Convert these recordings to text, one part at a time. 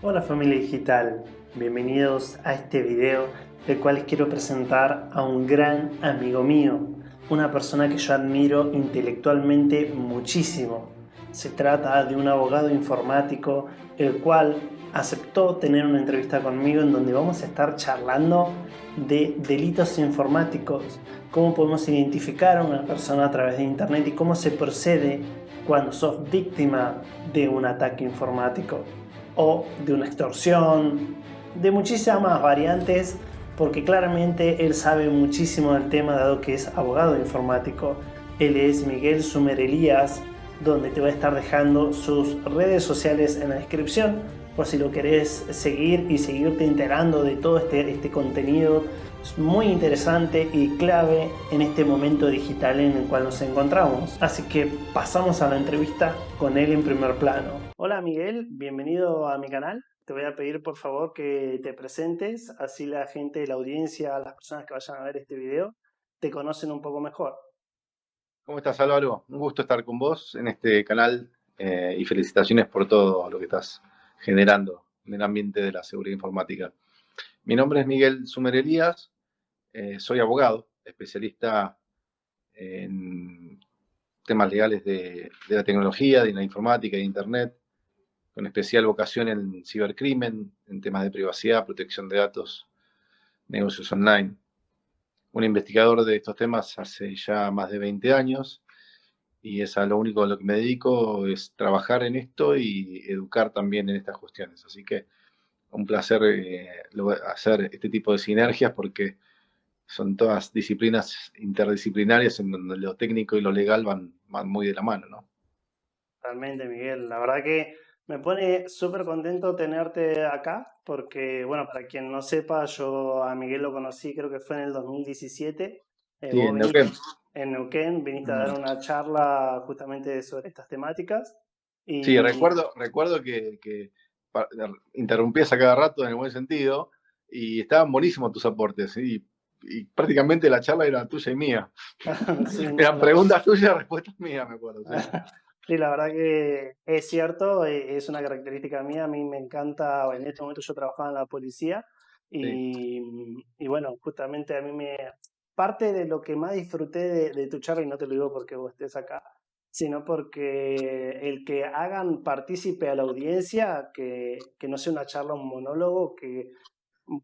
Hola familia digital, bienvenidos a este video el cual les quiero presentar a un gran amigo mío, una persona que yo admiro intelectualmente muchísimo. Se trata de un abogado informático el cual aceptó tener una entrevista conmigo en donde vamos a estar charlando de delitos informáticos, cómo podemos identificar a una persona a través de internet y cómo se procede cuando sos víctima de un ataque informático o de una extorsión, de muchísimas variantes, porque claramente él sabe muchísimo del tema dado que es abogado informático. Él es Miguel Sumer Elías, donde te voy a estar dejando sus redes sociales en la descripción por si lo querés seguir y seguirte enterando de todo este contenido muy interesante y clave en este momento digital en el cual nos encontramos. Así que pasamos a la entrevista con él en primer plano. Hola Miguel, bienvenido a mi canal. Te voy a pedir por favor que te presentes, así la gente, la audiencia, las personas que vayan a ver este video, te conocen un poco mejor. ¿Cómo estás, Álvaro? Un gusto estar con vos en este canal y felicitaciones por todo lo que estás generando en el ambiente de la seguridad informática. Mi nombre es Miguel Sumer Elías, soy abogado, especialista en temas legales de la tecnología, de la informática, de Internet, con especial vocación en cibercrimen, en temas de privacidad, protección de datos, negocios online. Un investigador de estos temas hace ya más de 20 años. Y es a lo único a lo que me dedico, es trabajar en esto y educar también en estas cuestiones. Así que un placer hacer este tipo de sinergias porque son todas disciplinas interdisciplinarias en donde lo técnico y lo legal van muy de la mano, ¿no? Realmente, Miguel, la verdad que me pone súper contento tenerte acá, porque, bueno, para quien no sepa, yo a Miguel lo conocí, creo que fue en el 2017. Sí, Vos en viniste Neuquén. en Neuquén, viniste a dar Mm. una charla justamente sobre estas temáticas. Sí, Y recuerdo que pa- interrumpías a cada rato en el buen sentido y estaban buenísimos tus aportes. Y prácticamente la charla era tuya y mía. sí, no, Eran preguntas tuyas, respuestas mías, me acuerdo, sí. sí, la verdad que es cierto, es una característica mía, a mí me encanta, en este momento yo trabajaba en la policía Sí. y bueno, justamente a mí parte de lo que más disfruté de tu charla, y no te lo digo porque vos estés acá, sino porque el que hagan partícipe a la audiencia, que no sea una charla, un monólogo, que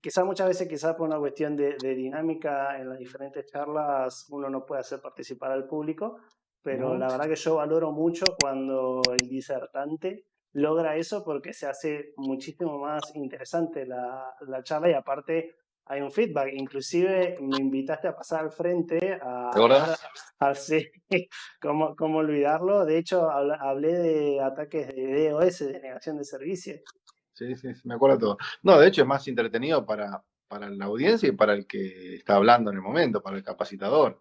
quizás muchas veces, quizás por una cuestión de dinámica en las diferentes charlas, uno no puede hacer participar al público, pero Ujú. la verdad que yo valoro mucho cuando el disertante logra eso porque se hace muchísimo más interesante la charla y aparte hay un feedback. Inclusive me invitaste a pasar al frente ¿Te a dar, acordás? sí, cómo olvidarlo. De hecho, hablé de ataques de DOS, de negación de servicio. Sí, sí, sí, me acuerdo todo. No, de hecho es más entretenido para la audiencia y para el que está hablando en el momento, para el capacitador.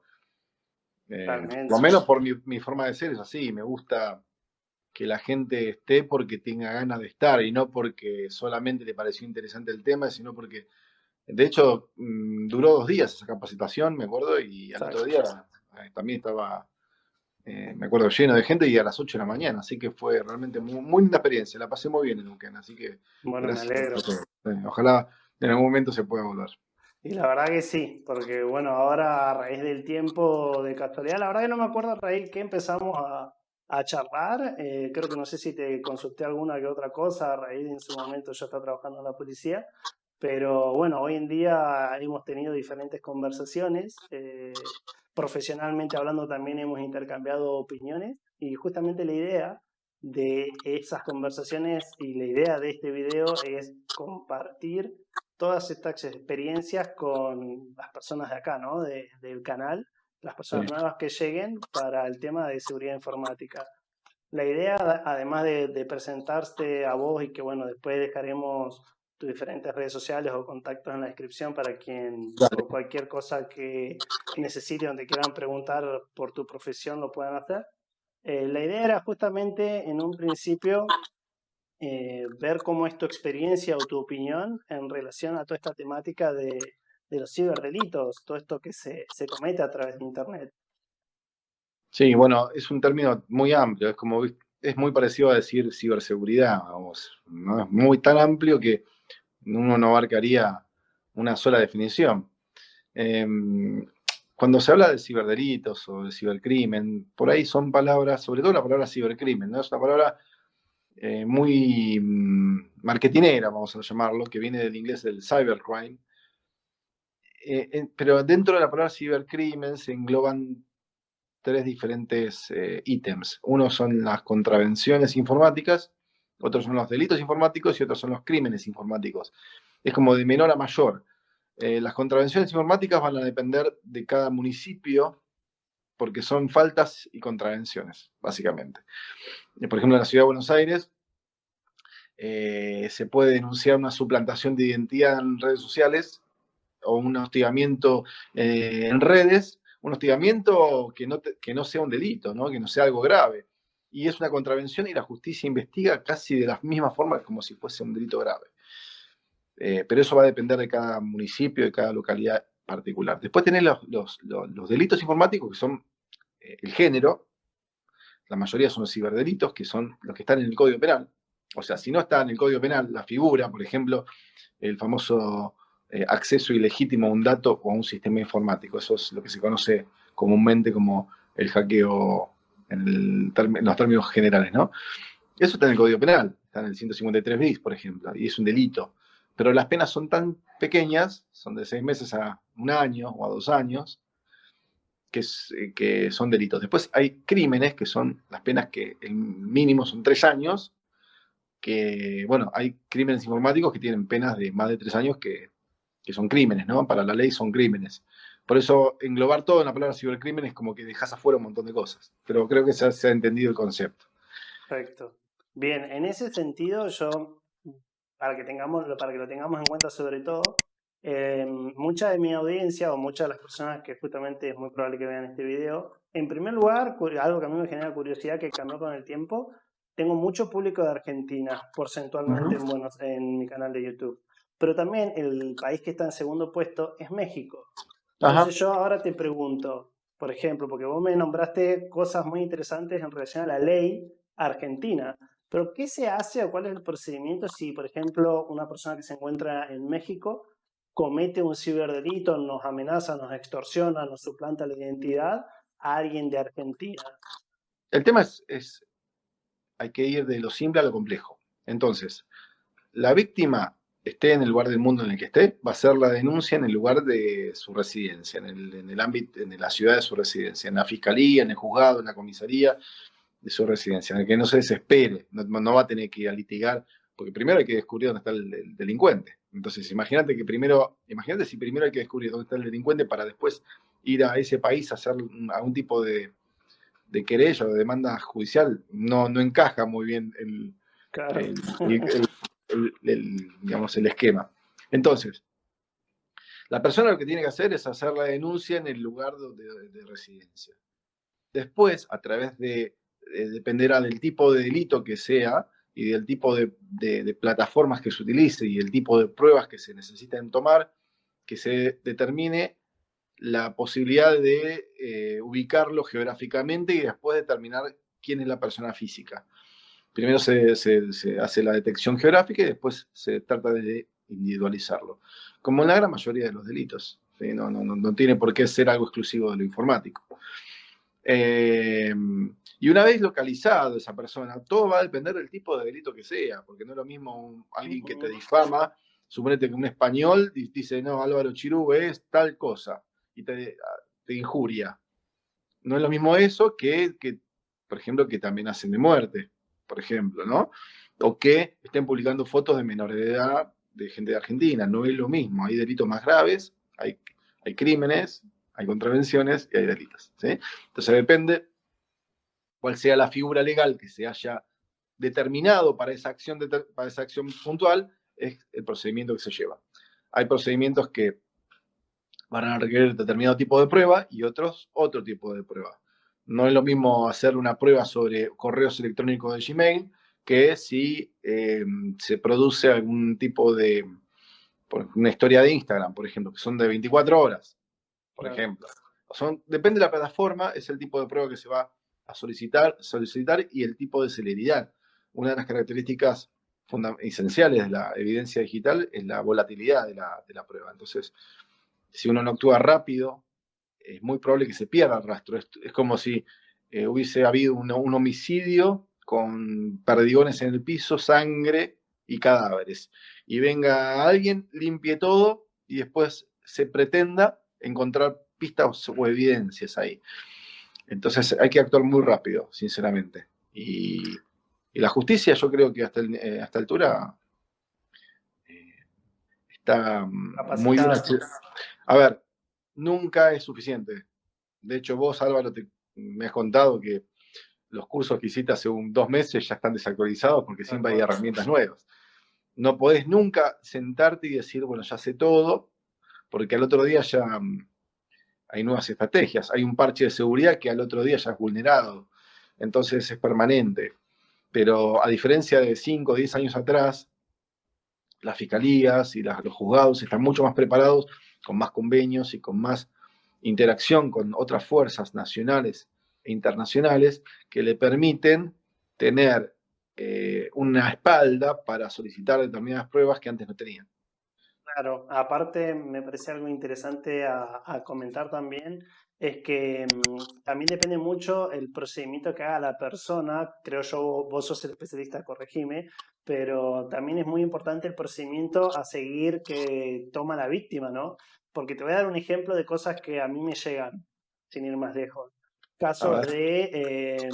Por lo Realmente. menos por mi forma de ser es así. Me gusta que la gente esté porque tenga ganas de estar y no porque solamente le pareció interesante el tema, sino porque, de hecho, duró 2 días esa capacitación, me acuerdo, y al otro día también estaba, me acuerdo, lleno de gente y a las 8 de la mañana, así que fue realmente muy linda experiencia, la pasé muy bien en Neuquén, así que Bueno, me gracias por alegro. todo. Ojalá en algún momento se pueda volver. Y la verdad que sí, porque bueno, ahora a raíz del tiempo de casualidad, la verdad que no me acuerdo a raíz que empezamos a charlar. Creo que no sé si te consulté alguna que otra cosa, a raíz de en su momento yo estaba trabajando en la policía, pero bueno, hoy en día hemos tenido diferentes conversaciones. Profesionalmente hablando también hemos intercambiado opiniones y justamente la idea de esas conversaciones y la idea de este video es compartir todas estas experiencias con las personas de acá, ¿no? Del canal, las Sí. personas nuevas que lleguen para el tema de seguridad informática. La idea, además de presentarte a vos y que, bueno, después dejaremos tus diferentes redes sociales o contactos en la descripción para quien, Dale. por cualquier cosa que necesite, donde quieran preguntar por tu profesión, lo puedan hacer. La idea era justamente en un principio ver cómo es tu experiencia o tu opinión en relación a toda esta temática de los ciberdelitos, todo esto que se comete a través de Internet. Sí, bueno, es un término muy amplio, es como, es muy parecido a decir ciberseguridad, vamos, ¿no? Es muy tan amplio que uno no abarcaría una sola definición. Eh, Cuando se habla de ciberdelitos o de cibercrimen, por ahí son palabras, sobre todo la palabra cibercrimen, ¿no? Es una palabra muy marketinera, vamos a llamarlo, que viene del inglés del cybercrime. Pero dentro de la palabra cibercrimen se engloban tres diferentes ítems. Uno son las contravenciones informáticas, otros son los delitos informáticos y otros son los crímenes informáticos. Es como de menor a mayor. Las contravenciones informáticas van a depender de cada municipio porque son faltas y contravenciones, básicamente. Por ejemplo, en la ciudad de Buenos Aires se puede denunciar una suplantación de identidad en redes sociales o un hostigamiento en redes, un hostigamiento que no sea un delito, ¿no? Que no sea algo grave. Y es una contravención y la justicia investiga casi de la misma forma como si fuese un delito grave. Pero eso va a depender de cada municipio, de cada localidad particular. Después tenés los delitos informáticos, que son el género. La mayoría son los ciberdelitos, que son los que están en el Código Penal. O sea, si no está en el Código Penal la figura, por ejemplo, el famoso acceso ilegítimo a un dato o a un sistema informático. Eso es lo que se conoce comúnmente como el hackeo en los términos generales, ¿no? Eso está en el Código Penal, está en el 153 bis, por ejemplo, y es un delito. Pero las penas son tan pequeñas, son de 6 meses a 1 año o a 2 años, que son delitos. Después hay crímenes, que son las penas que el mínimo son 3 años, que, bueno, hay crímenes informáticos que tienen penas de más de 3 años que son crímenes, ¿no? Para la ley son crímenes. Por eso englobar todo en la palabra cibercrimen es como que dejas afuera un montón de cosas. Pero creo que se ha entendido el concepto. Perfecto. Bien, en ese sentido, yo, para que lo tengamos en cuenta sobre todo, mucha de mi audiencia o muchas de las personas que justamente es muy probable que vean este video, en primer lugar, algo que a mí me genera curiosidad que cambió con el tiempo, tengo mucho público de Argentina, porcentualmente en mi canal de YouTube. Pero también el país que está en segundo puesto es México. Ajá. Entonces yo ahora te pregunto, por ejemplo, porque vos me nombraste cosas muy interesantes en relación a la ley argentina, pero ¿qué se hace o cuál es el procedimiento si, por ejemplo, una persona que se encuentra en México comete un ciberdelito, nos amenaza, nos extorsiona, nos suplanta la identidad a alguien de Argentina? El tema hay que ir de lo simple a lo complejo. Entonces, la víctima, esté en el lugar del mundo en el que esté, va a hacer la denuncia en el lugar de su residencia, en el ámbito, en la ciudad de su residencia, en la fiscalía, en el juzgado, en la comisaría de su residencia, en el que no se desespere, no va a tener que ir a litigar, porque primero hay que descubrir dónde está el delincuente. Entonces, imagínate si primero hay que descubrir dónde está el delincuente para después ir a ese país a hacer algún tipo de querella o de demanda judicial, no encaja muy bien Claro. el, digamos, el esquema. Entonces, la persona lo que tiene que hacer es hacer la denuncia en el lugar de residencia. Después, a través dependerá del tipo de delito que sea y del tipo de plataformas que se utilice y el tipo de pruebas que se necesiten tomar, que se determine la posibilidad de ubicarlo geográficamente y después determinar quién es la persona física. Primero se hace la detección geográfica y después se trata de individualizarlo. Como en la gran mayoría de los delitos. ¿Sí? No tiene por qué ser algo exclusivo de lo informático. Y una vez localizado esa persona, todo va a depender del tipo de delito que sea, porque no es lo mismo alguien que te difama, suponete que un español dice, no, Álvaro Chirú es tal cosa, y te injuria. No es lo mismo eso que, por ejemplo, que también hacen de muerte, por ejemplo, ¿no? O que estén publicando fotos de menores de edad de gente de Argentina. No es lo mismo. Hay delitos más graves, hay crímenes, hay contravenciones y hay delitos. ¿Sí? Entonces depende cuál sea la figura legal que se haya determinado para esa acción puntual, es el procedimiento que se lleva. Hay procedimientos que van a requerir determinado tipo de prueba y otros otro tipo de prueba. No es lo mismo hacer una prueba sobre correos electrónicos de Gmail que si se produce algún tipo de una historia de Instagram, por ejemplo, que son de 24 horas, por Claro. ejemplo. Depende de la plataforma, es el tipo de prueba que se va a solicitar y el tipo de celeridad. Una de las características esenciales de la evidencia digital es la volatilidad de la prueba. Entonces, si uno no actúa rápido, es muy probable que se pierda el rastro. Es como si hubiese habido un homicidio con perdigones en el piso, sangre y cadáveres. Y venga alguien, limpie todo y después se pretenda encontrar pistas o evidencias ahí. Entonces hay que actuar muy rápido, sinceramente. Y la justicia, yo creo que hasta esta altura está muy bien. Capacitada. A ver, nunca es suficiente. De hecho, vos, Álvaro, me has contado que los cursos que hiciste hace 2 meses ya están desactualizados porque siempre hay herramientas nuevas. No podés nunca sentarte y decir, bueno, ya sé todo, porque al otro día ya hay nuevas estrategias. Hay un parche de seguridad que al otro día ya es vulnerado. Entonces es permanente. Pero a diferencia de 5 o 10 años atrás, las fiscalías y los juzgados están mucho más preparados, con más convenios y con más interacción con otras fuerzas nacionales e internacionales que le permiten tener una espalda para solicitar determinadas pruebas que antes no tenían. Claro, aparte me parece algo interesante a comentar también, es que también depende mucho el procedimiento que haga la persona, creo yo, vos sos el especialista, corregime, pero también es muy importante el procedimiento a seguir que toma la víctima, ¿no? Porque te voy a dar un ejemplo de cosas que a mí me llegan, sin ir más lejos. A Casos ver. de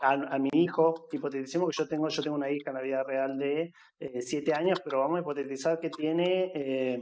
a mi hijo, hipoteticemos que yo tengo una hija en la vida real de 7 años, pero vamos a hipotetizar que tiene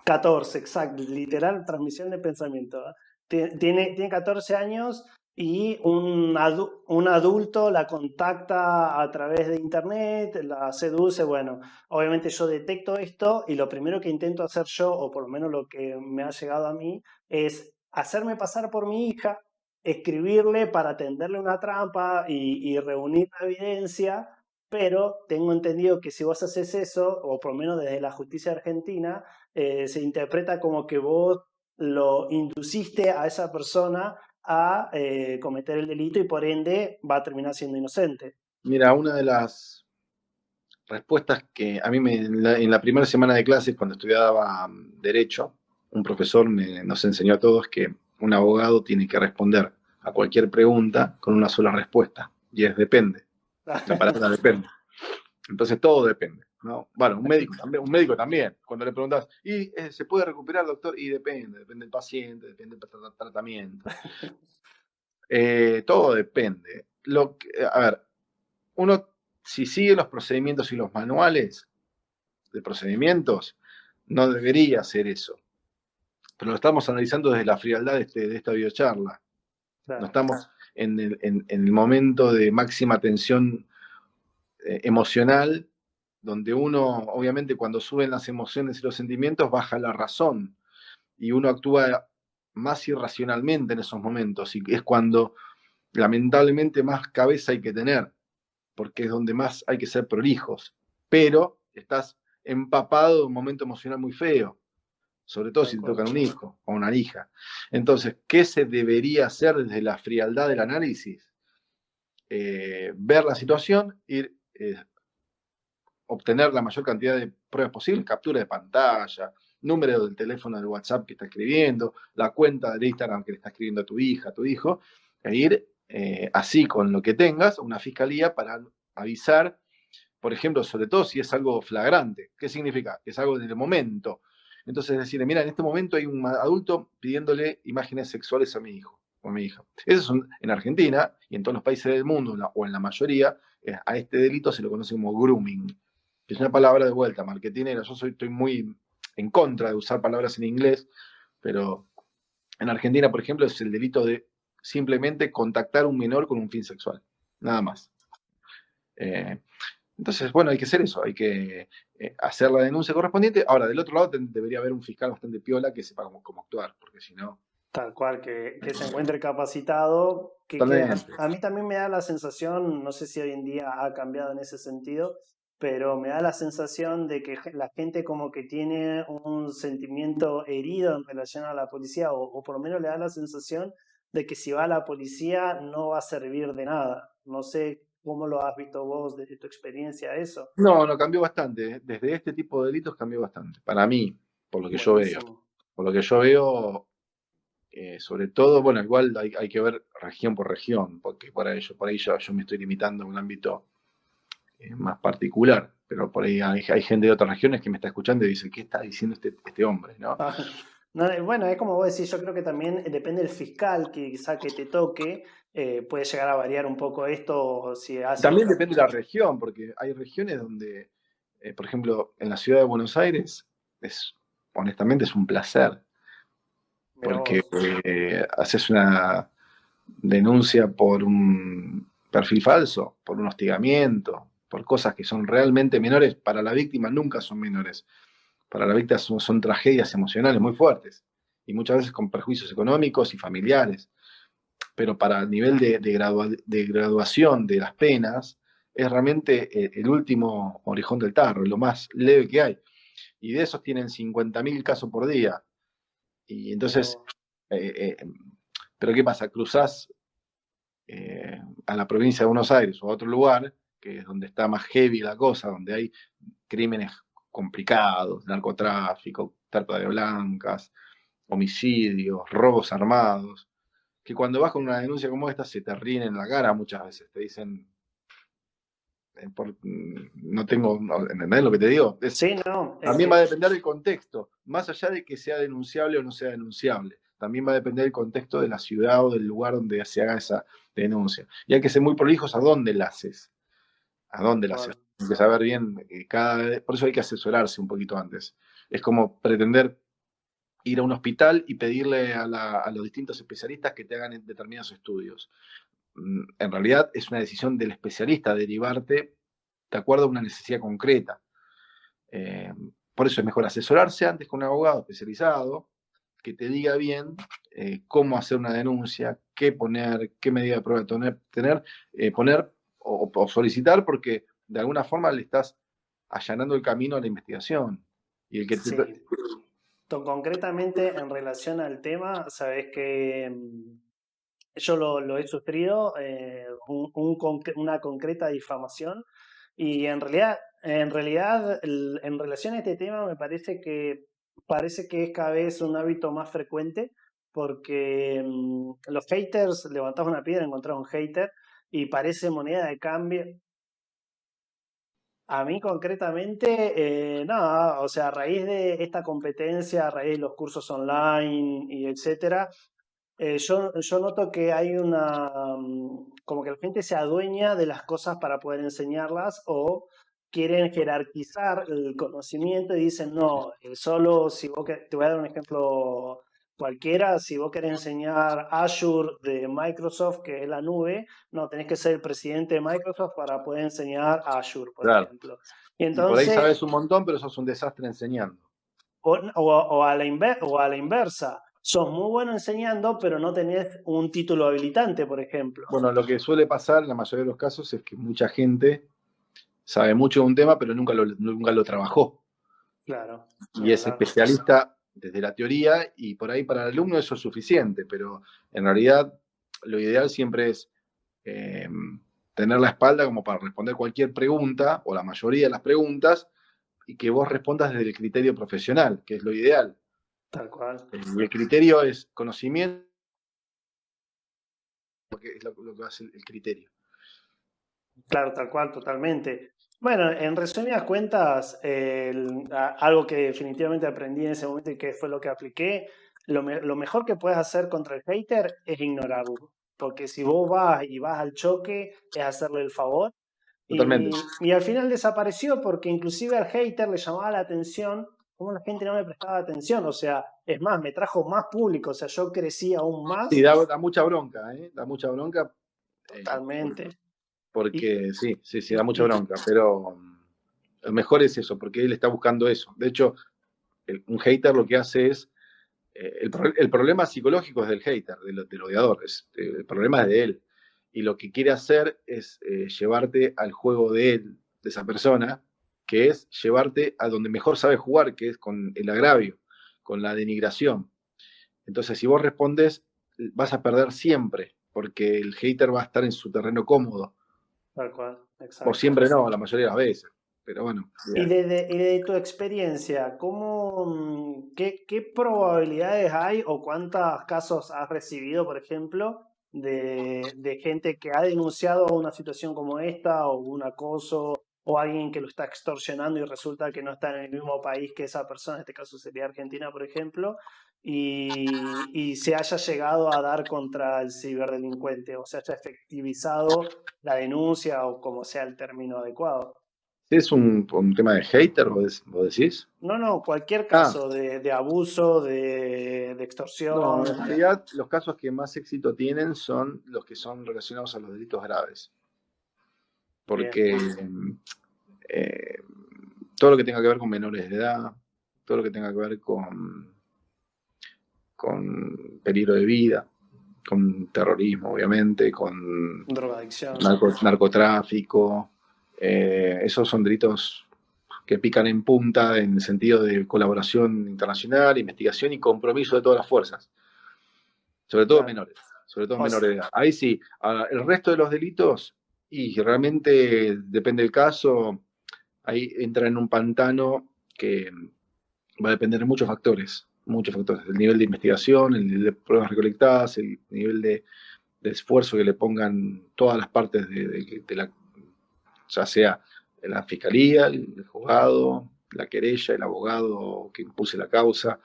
14, exacto, literal transmisión de pensamiento. ¿Eh? Tiene 14 años y un adulto la contacta a través de internet, la seduce. Bueno, obviamente yo detecto esto y lo primero que intento hacer yo, o por lo menos lo que me ha llegado a mí, es hacerme pasar por mi hija, escribirle para tenderle una trampa y reunir la evidencia, pero tengo entendido que si vos haces eso, o por lo menos desde la justicia argentina, se interpreta como que vos lo induciste a esa persona a cometer el delito y por ende va a terminar siendo inocente. Mira, una de las respuestas que a mí en la primera semana de clases, cuando estudiaba Derecho, un profesor nos enseñó a todos que un abogado tiene que responder a cualquier pregunta con una sola respuesta, y es depende. La palabra depende. Entonces todo depende, ¿no? Bueno, un médico también, cuando le preguntas, ¿y se puede recuperar, doctor? Y depende del paciente, depende del tratamiento. Todo depende. A ver, uno, si sigue los procedimientos y los manuales de procedimientos, no debería hacer eso. Pero lo estamos analizando desde la frialdad de esta videocharla. No estamos en el momento de máxima tensión emocional, donde uno, obviamente, cuando suben las emociones y los sentimientos, baja la razón y uno actúa más irracionalmente en esos momentos. Y es cuando, lamentablemente, más cabeza hay que tener, porque es donde más hay que ser prolijos. Pero estás empapado de un momento emocional muy feo, sobre todo si te tocan un hijo o una hija. Entonces, ¿qué se debería hacer desde la frialdad del análisis? Ver la situación, ir obtener la mayor cantidad de pruebas posibles, captura de pantalla, número del teléfono del WhatsApp que está escribiendo, la cuenta del Instagram que le está escribiendo a tu hija, a tu hijo, e ir así con lo que tengas a una fiscalía para avisar, por ejemplo, sobre todo si es algo flagrante. ¿Qué significa? Que es algo en el momento. Entonces decirle, mira, en este momento hay un adulto pidiéndole imágenes sexuales a mi hijo o a mi hija. Eso es en Argentina y en todos los países del mundo, o en la mayoría, a este delito se lo conoce como grooming. Es una palabra de vuelta, marketinera. Yo estoy muy en contra de usar palabras en inglés, pero en Argentina, por ejemplo, es el delito de simplemente contactar a un menor con un fin sexual. Nada más. Entonces, bueno, hay que hacer eso, hay que hacer la denuncia correspondiente. Ahora, del otro lado debería haber un fiscal bastante piola que sepa cómo actuar, porque si no... Tal cual, que se encuentre capacitado, a mí también me da la sensación, no sé si hoy en día ha cambiado en ese sentido, pero me da la sensación de que la gente como que tiene un sentimiento herido en relación a la policía, o por lo menos le da la sensación de que si va a la policía no va a servir de nada. No sé cómo lo has visto vos desde tu experiencia eso. No, no, cambió bastante. Desde este tipo de delitos cambió bastante. Para mí, por lo que yo veo. Buenísimo. Por lo que yo veo, sobre todo, bueno, igual hay que ver región por región, porque por ahí yo me estoy limitando a un ámbito más particular, pero por ahí hay gente de otras regiones que me está escuchando y dice, ¿qué está diciendo este hombre? ¿No? No, bueno, es como vos decís, yo creo que también depende del fiscal que quizá que te toque, puede llegar a variar un poco esto si hace También otra. depende de la región, porque hay regiones donde, por ejemplo, en la ciudad de Buenos Aires, honestamente es un placer, Mirá porque vos. haces una denuncia por un perfil falso, por un hostigamiento, por cosas que son realmente menores, para la víctima nunca son menores. Para la víctima son tragedias emocionales muy fuertes y muchas veces con perjuicios económicos y familiares. Pero para el nivel de graduación de las penas, es realmente el último orejón del tarro, lo más leve que hay. Y de esos tienen 50.000 casos por día. Y Mirá entonces, vos. eh, eh, ¿pero qué pasa? Cruzás a la provincia de Buenos Aires o a otro lugar, que es donde está más heavy la cosa, donde hay crímenes complicados, narcotráfico, trata de blancas, homicidios, robos armados, que cuando vas con una denuncia como esta se te ríen en la cara muchas veces, te dicen, no tengo, ¿entendés lo que te digo? Sí, no, es También va a que depender del contexto, más allá de que sea denunciable o no sea denunciable, también va a depender del contexto de la ciudad o del lugar donde se haga esa denuncia. Y hay que ser muy prolijos a dónde la haces, a tal dónde la haces. cual. Hay que saber bien, por eso hay que asesorarse un poquito antes. Es como pretender ir a un hospital y pedirle a los distintos especialistas que te hagan determinados estudios. En realidad es una decisión del especialista derivarte de acuerdo a una necesidad concreta. Eh, por eso es mejor asesorarse antes con un abogado especializado que te diga bien cómo hacer una denuncia, qué poner, qué medida de prueba poner o solicitar, porque de alguna forma le estás allanando el camino a la investigación. Y el que te, Sí. Concretamente en relación al tema, sabes que yo lo he sufrido, una concreta difamación y en realidad, en relación a este tema me parece que es cada vez un hábito más frecuente porque los haters, levantás una piedra, encontrás un hater y parece moneda de cambio. A mí concretamente, nada, o sea, a raíz de esta competencia, a raíz de los cursos online y etcétera, yo noto que hay como que la gente se adueña de las cosas para poder enseñarlas o quieren jerarquizar el conocimiento y dicen, no, solo si te voy a dar un ejemplo cualquiera, si vos querés enseñar Azure de Microsoft, que es la nube, no, tenés que ser el presidente de Microsoft para poder enseñar Azure, por claro, ejemplo. Y y por ahí entonces, sabes un montón, pero sos un desastre enseñando. o a la inversa, sos muy bueno enseñando, pero no tenés un título habilitante, por ejemplo. Bueno, lo que suele pasar en la mayoría de los casos es que mucha gente sabe mucho de un tema, pero nunca lo trabajó. Claro, ni Y es hablar. especialista desde la teoría y por ahí para el alumno eso es suficiente, pero en realidad lo ideal siempre es eh, tener la espalda como para responder cualquier pregunta o la mayoría de las preguntas y que vos respondas desde el criterio profesional, que es lo ideal. Tal cual. Y el criterio es conocimiento, que es lo que hace el criterio. Claro, tal cual, totalmente. Bueno, en resumidas cuentas, algo que definitivamente aprendí en ese momento y que fue lo que apliqué, lo mejor que puedes hacer contra el hater es ignorarlo. Porque si vos vas y vas al choque, es hacerle el favor. Totalmente. Y al final desapareció porque inclusive al hater le llamaba la atención cómo la gente no me prestaba atención. O sea, es más, me trajo más público. O sea, yo crecí aún Sí, más da mucha bronca, ¿eh? Da mucha bronca totalmente. Y, porque sí, da y, mucha y bronca, pero lo mejor es eso, porque él está buscando eso. De hecho, un hater lo que hace es, el problema psicológico es del hater, del odiador, el problema es de él. Y lo que quiere hacer es llevarte al juego de él, de esa persona, que es llevarte a donde mejor sabe jugar, que es con el agravio, con la denigración. Entonces, si vos respondes vas a perder siempre, porque el hater va a estar en su terreno cómodo. Tal cual, O exacto. siempre no, la mayoría de las veces. Pero bueno, Y de tu experiencia, qué probabilidades hay o cuántos casos has recibido, por ejemplo, de gente que ha denunciado una situación como esta o un acoso o alguien que lo está extorsionando y resulta que no está en el mismo país que esa persona, en este caso sería Argentina, por ejemplo, y se haya llegado a dar contra el ciberdelincuente o se haya efectivizado la denuncia o como sea el término adecuado? ¿es un tema de hater, vos decís? No, no, cualquier Ah, caso de abuso, de no, en extorsión. realidad los casos que más éxito tienen son los que son relacionados a los delitos graves. Bien, Porque eh, todo lo que tenga que ver con menores de edad, todo lo que tenga que ver con peligro de vida, con terrorismo, obviamente, con drogadicción. narcotráfico, esos son delitos que pican en punta en el sentido de colaboración internacional, investigación y compromiso de todas las fuerzas, sobre todo Claro. menores, sobre todo O menores sea, de edad. Ahí sí, el resto de los delitos, y realmente depende del caso, ahí entra en un pantano que va a depender de muchos factores, el nivel de investigación, el nivel de pruebas recolectadas, el nivel de esfuerzo que le pongan todas las partes de la, ya sea la fiscalía, el juzgado, la querella, el abogado que impulse la causa,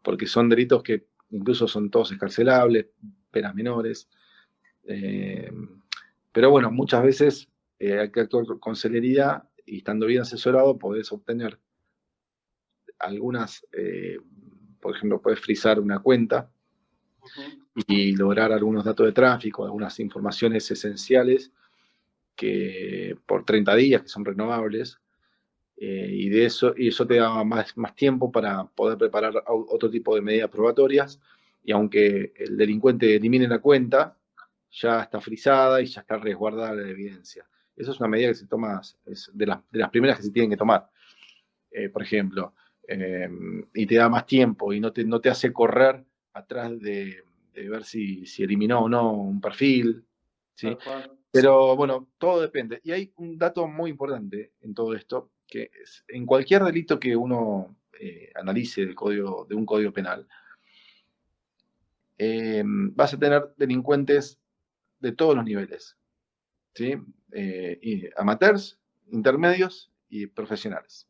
porque son delitos que incluso son todos escarcelables, penas menores. Eh, pero bueno, muchas veces hay que actuar con celeridad y estando bien asesorado podés obtener algunas, por ejemplo, puedes frizar una cuenta ujú, y lograr algunos datos de tráfico, algunas informaciones esenciales que por 30 días, que son renovables, y eso te da más tiempo para poder preparar otro tipo de medidas probatorias, y aunque el delincuente elimine la cuenta, ya está frisada y ya está resguardada la evidencia. Esa es una medida que se toma, es de las primeras que se tienen que tomar, por ejemplo, y te da más tiempo y no te hace correr atrás de ver si eliminó o no un perfil, ¿sí? tal cual. Pero bueno, todo depende. Y hay un dato muy importante en todo esto, que es, en cualquier delito que uno analice de un código penal, vas a tener delincuentes de todos los niveles, ¿sí? Y amateurs, intermedios y profesionales,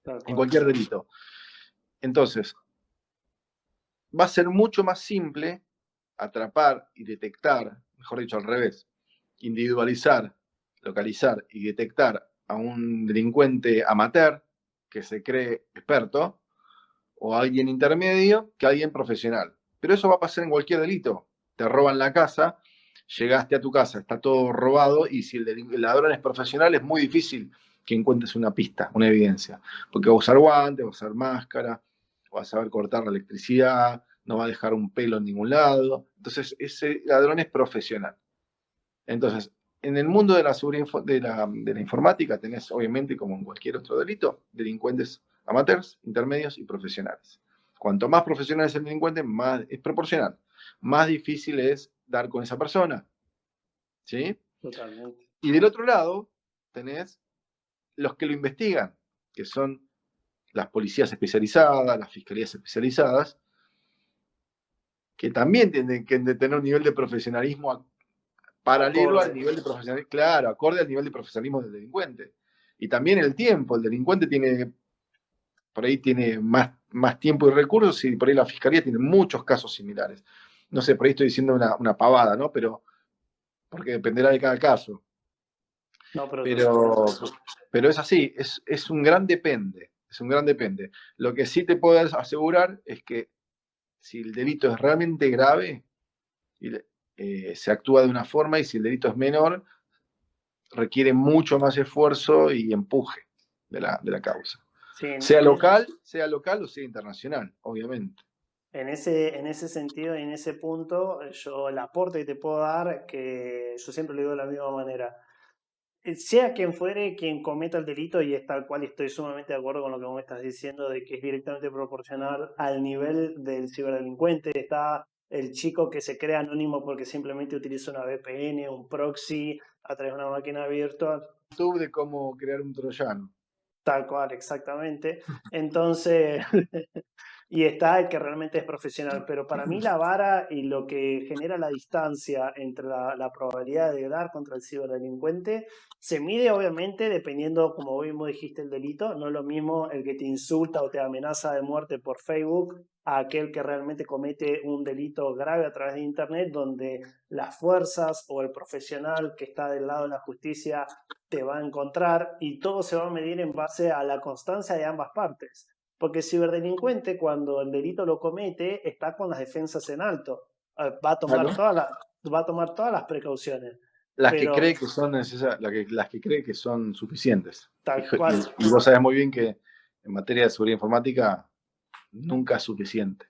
Tal en cual. cualquier delito. Entonces, va a ser mucho más simple atrapar y detectar, mejor dicho, al revés, individualizar, localizar y detectar a un delincuente amateur que se cree experto o a alguien intermedio que a alguien profesional. Pero eso va a pasar en cualquier delito. Te roban la casa, llegaste a tu casa, está todo robado y si el ladrón es profesional es muy difícil que encuentres una pista, una evidencia, porque va a usar guantes, va a usar máscara, va a saber cortar la electricidad, no va a dejar un pelo en ningún lado. Entonces, ese ladrón es profesional. Entonces, en el mundo de de la informática tenés, obviamente, como en cualquier otro delito, delincuentes amateurs, intermedios y profesionales. Cuanto más profesional es el delincuente, más es proporcional. Más difícil es dar con esa persona. ¿Sí? Totalmente. Y del otro lado, tenés los que lo investigan, que son las policías especializadas, las fiscalías especializadas, que también tienen que tener un nivel de profesionalismo paralelo al Acorde. nivel de profesionalismo, claro, acorde al nivel de profesionalismo del delincuente. Y también el tiempo, el delincuente tiene, por ahí tiene más tiempo y recursos y por ahí la fiscalía tiene muchos casos similares. No sé, por ahí estoy diciendo una pavada, ¿no? Pero, porque dependerá de cada caso. No, pero Pero, totalmente. pero es así, es un gran depende, es un gran depende. Lo que sí te puedo asegurar es que si el delito es realmente grave, y, se actúa de una forma y si el delito es menor, requiere mucho más esfuerzo y empuje de la causa. Sí, Sea local o sea internacional, obviamente. en ese sentido y en ese punto, yo el aporte que te puedo dar, que yo siempre lo digo de la misma manera. Sea quien fuere quien cometa el delito, y es tal cual, estoy sumamente de acuerdo con lo que vos me estás diciendo, de que es directamente proporcional al nivel del ciberdelincuente. Está el chico que se crea anónimo porque simplemente utiliza una VPN, un proxy a través de una máquina virtual. YouTube de cómo crear un troyano. Tal cual, exactamente. Entonces, y está el que realmente es profesional, pero para mí la vara y lo que genera la distancia entre la probabilidad de dar contra el ciberdelincuente se mide obviamente dependiendo, como vos mismo dijiste, el delito. No es lo mismo el que te insulta o te amenaza de muerte por Facebook a aquel que realmente comete un delito grave a través de Internet, donde las fuerzas o el profesional que está del lado de la justicia te va a encontrar y todo se va a medir en base a la constancia de ambas partes. Porque el ciberdelincuente, cuando el delito lo comete, está con las defensas en alto. Va a tomar Claro. todas las precauciones. Las que Pero cree que son necesarias, las que cree que son suficientes. tal cual, Y vos sabés muy bien que en materia de seguridad informática nunca es suficiente.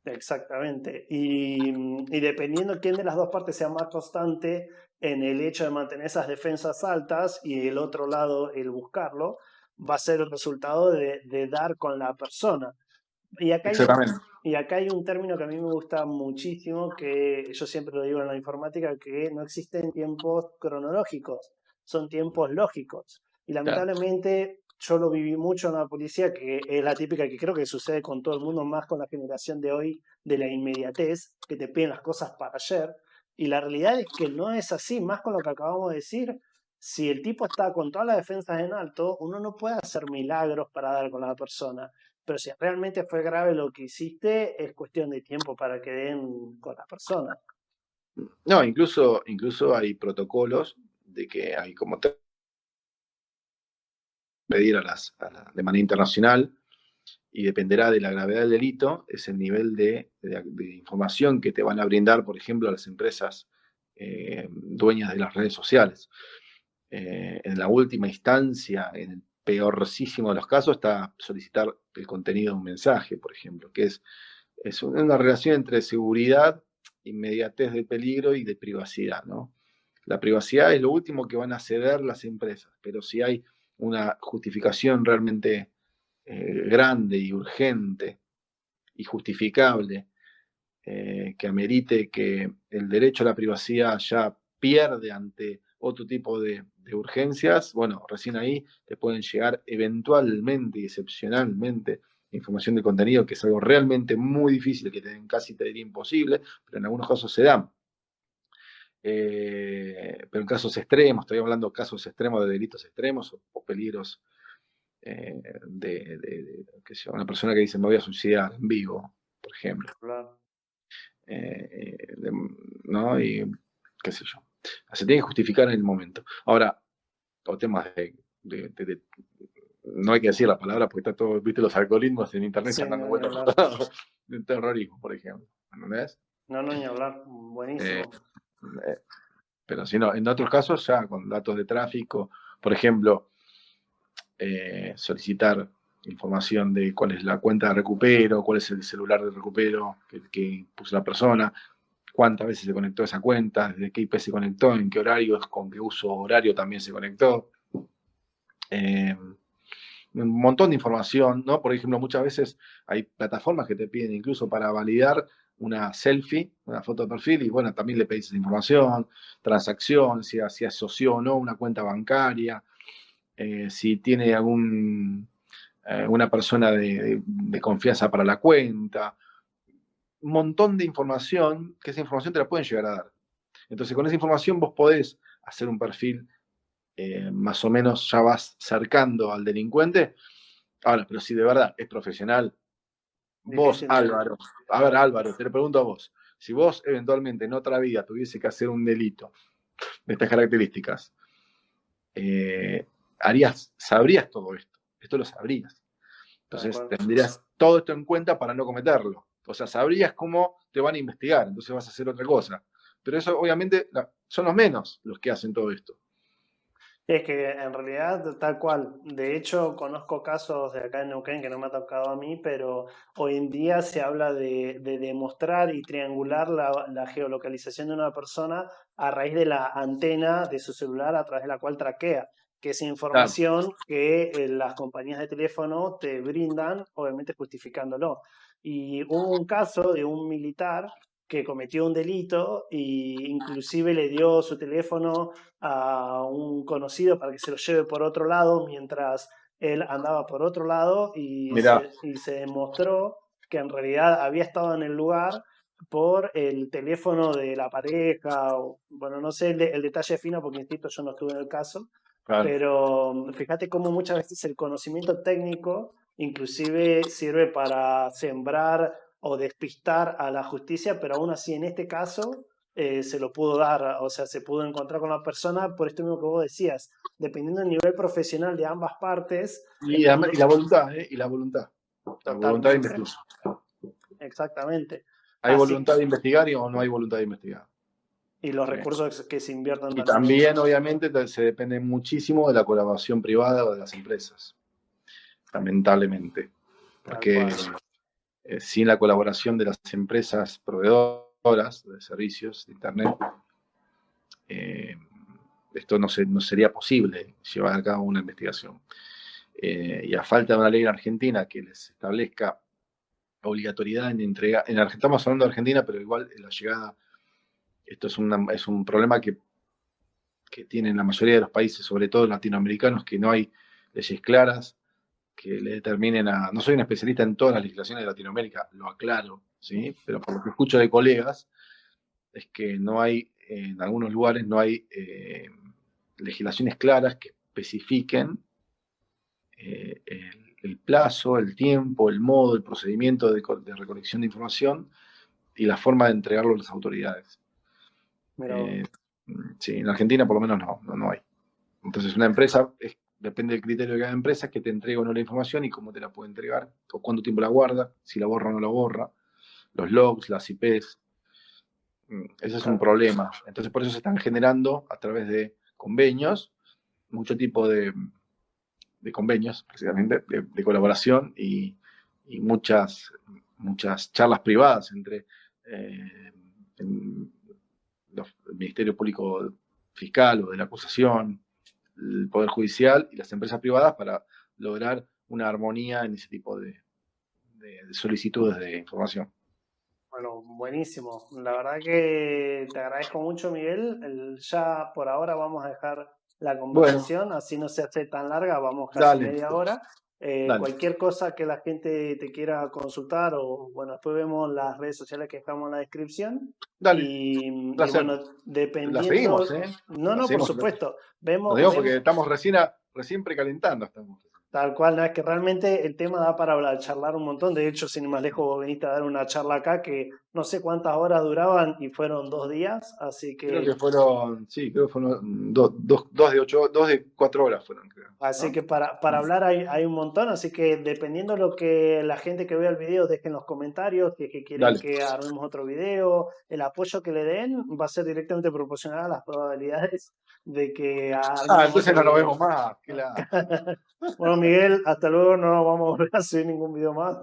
exactamente. Y dependiendo quién de las dos partes sea más constante en el hecho de mantener esas defensas altas y el otro lado el buscarlo, va a ser el resultado de dar con la persona. Y acá hay un, Exactamente. y acá hay un término que a mí me gusta muchísimo, que yo siempre lo digo en la informática, que no existen tiempos cronológicos, son tiempos lógicos. Y Claro. lamentablemente yo lo viví mucho en la policía, que es la típica que creo que sucede con todo el mundo, más con la generación de hoy, de la inmediatez, que te piden las cosas para ayer. Y la realidad es que no es así, más con lo que acabamos de decir. Si el tipo está con todas las defensas en alto, uno no puede hacer milagros para dar con la persona. Pero si realmente fue grave lo que hiciste, es cuestión de tiempo para que den con la persona. No, incluso hay protocolos de que hay como pedir de manera internacional y dependerá de la gravedad del delito, es el nivel de información que te van a brindar, por ejemplo, a las empresas dueñas de las redes sociales. En la última instancia, en el peorcísimo de los casos, está solicitar el contenido de un mensaje, por ejemplo, que es una relación entre seguridad, inmediatez de peligro y de privacidad, ¿no? La privacidad es lo último que van a ceder las empresas, pero si hay una justificación realmente grande y urgente y justificable que amerite que el derecho a la privacidad ya pierde ante otro tipo de urgencias, bueno, recién ahí te pueden llegar eventualmente y excepcionalmente información de contenido, que es algo realmente muy difícil, que casi te diría imposible, pero en algunos casos se dan. Pero en casos extremos, estoy hablando de casos extremos de delitos extremos o peligros que sea, una persona que dice me voy a suicidar en vivo, por ejemplo. Claro. ¿No? Y qué sé yo. Se tiene que justificar en el momento. Ahora, o temas no hay que decir la palabra porque está todo, viste, los algoritmos en internet Sí, están dando no, ni vueltas por hablar. todos lados. De terrorismo, por ejemplo. ¿Entendés? No, no, ni hablar. Eh, Buenísimo. eh, pero si no, en otros casos ya con datos de tráfico, por ejemplo, solicitar información de cuál es la cuenta de recupero, cuál es el celular de recupero que puso la persona, cuántas veces se conectó esa cuenta, desde qué IP se conectó, en qué horario, con qué uso horario también se conectó. Un montón de información, ¿no? Por ejemplo, muchas veces hay plataformas que te piden incluso para validar una selfie, una foto de perfil, y bueno, también le pedís esa información, transacción, si asoció o no una cuenta bancaria, si tiene una persona de confianza para la cuenta, un montón de información, que esa información te la pueden llegar a dar. Entonces, con esa información vos podés hacer un perfil más o menos, ya vas cercando al delincuente. Ahora, pero si de verdad es profesional, vos, Difícilmente. Álvaro, a ver, Álvaro, te lo pregunto a vos, si vos eventualmente en otra vida tuviese que hacer un delito de estas características, eh, sabrías todo esto, esto lo sabrías. Tal Entonces cual. tendrías todo esto en cuenta para no cometerlo. O sea, sabrías cómo te van a investigar, entonces vas a hacer otra cosa. Pero eso obviamente son los menos los que hacen todo esto. Es que en realidad, tal cual. De hecho, conozco casos de acá en Neuquén que no me ha tocado a mí, pero hoy en día se habla de demostrar y triangular la geolocalización de una persona a raíz de la antena de su celular a través de la cual traquea, que es Claro. información que las compañías de teléfono te brindan, obviamente justificándolo. Y hubo un caso de un militar que cometió un delito e inclusive le dio su teléfono a un conocido para que se lo lleve por otro lado mientras él andaba por otro lado Mirá, y se demostró que en realidad había estado en el lugar por el teléfono de la pareja, o, bueno, no sé el detalle fino porque, insisto, yo no estuve en el caso, claro. pero fíjate cómo muchas veces el conocimiento técnico inclusive sirve para sembrar o despistar a la justicia, pero aún así en este caso se lo pudo dar, o sea, se pudo encontrar con la persona por esto mismo que vos decías, dependiendo del nivel profesional de ambas partes, Y la voluntad, ¿eh? Y la voluntad. La voluntad de totalmente, investigar. exactamente. ¿Hay Así, voluntad de investigar o no hay voluntad de investigar? y los Sí. recursos que se inviertan Y también en también, eso. obviamente, se depende muchísimo de la colaboración privada o de las empresas, lamentablemente. Tal Porque cual. sin la colaboración de las empresas proveedoras de servicios de Internet, eh, esto no sería posible llevar a cabo una investigación. Y a falta de una ley en Argentina que les establezca obligatoriedad en entrega, estamos hablando de Argentina, pero igual en la llegada, esto es un problema que tienen la mayoría de los países, sobre todo latinoamericanos, que no hay leyes claras que le determinen a... No soy un especialista en todas las legislaciones de Latinoamérica, lo aclaro, ¿sí? Pero por lo que escucho de colegas, es que no hay, en algunos lugares no hay legislaciones claras que especifiquen el plazo, el tiempo, el modo, el procedimiento de recolección de información y la forma de entregarlo a las autoridades. Mira vos. Eh, sí, en Argentina por lo menos no hay. Entonces una empresa, depende del criterio de cada empresa, que te entrega o no la información y cómo te la puede entregar, o cuánto tiempo la guarda, si la borra o no la borra, los logs, las IPs. Ese es un Claro. problema. Entonces por eso se están generando a través de convenios, mucho tipo de convenios, precisamente, de colaboración y muchas charlas privadas entre el Ministerio Público Fiscal o de la acusación, el Poder Judicial y las empresas privadas para lograr una armonía en ese tipo de solicitudes de información. Bueno, buenísimo. La verdad que te agradezco mucho, Miguel. Ya por ahora vamos a dejar la Bueno, conversación, así no se hace tan larga, vamos casi dale, media hora. dale, Cualquier cosa que la gente te quiera consultar o bueno, después vemos las redes sociales que dejamos en la descripción. dale. Y Placer. bueno, La seguimos, dependiendo, ¿eh? no, La no, por seguimos. supuesto, Nos vemos, digo porque estamos recién precalentando. Estamos. tal cual, no, es que realmente el tema da para hablar, charlar un montón. De hecho, sin ir más lejos, vos viniste a dar una charla acá que no sé cuántas horas duraban y fueron 2 días, así Creo que que fueron, sí, creo que fueron dos de 4 horas fueron, creo. Así ¿No? que para hablar hay un montón, así que dependiendo de lo que la gente que vea el video deje en los comentarios, si es que quieren Dale. que armemos otro video, el apoyo que le den va a ser directamente proporcional a las probabilidades de que armemos Entonces otro no nos video. vemos más. Claro. Bueno, Miguel, hasta luego, no nos vamos a volver a subir ningún video más.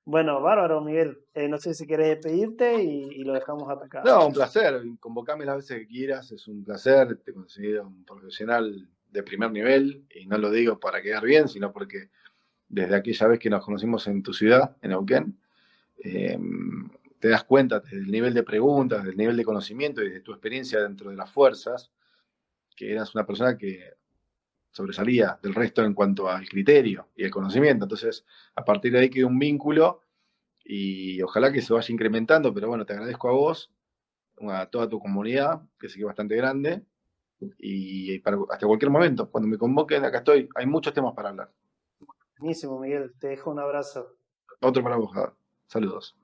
Bueno, bárbaro, Miguel. No sé si querés despedirte y lo dejamos hasta acá. No, un placer. Convocame las veces que quieras. Es un placer. Te considero un profesional de primer nivel. Y no lo digo para quedar bien, sino porque desde aquella vez que nos conocimos en tu ciudad, en Neuquén, eh, te das cuenta del nivel de preguntas, del nivel de conocimiento y de tu experiencia dentro de las fuerzas, que eras una persona que sobresalía del resto en cuanto al criterio y el conocimiento. Entonces, a partir de ahí quedó un vínculo y ojalá que se vaya incrementando, pero bueno, te agradezco a vos, a toda tu comunidad, que sé que es bastante grande, y hasta cualquier momento, cuando me convoquen, acá estoy. Hay muchos temas para hablar. Buenísimo, Miguel. Te dejo un abrazo. Otro para vos, saludos.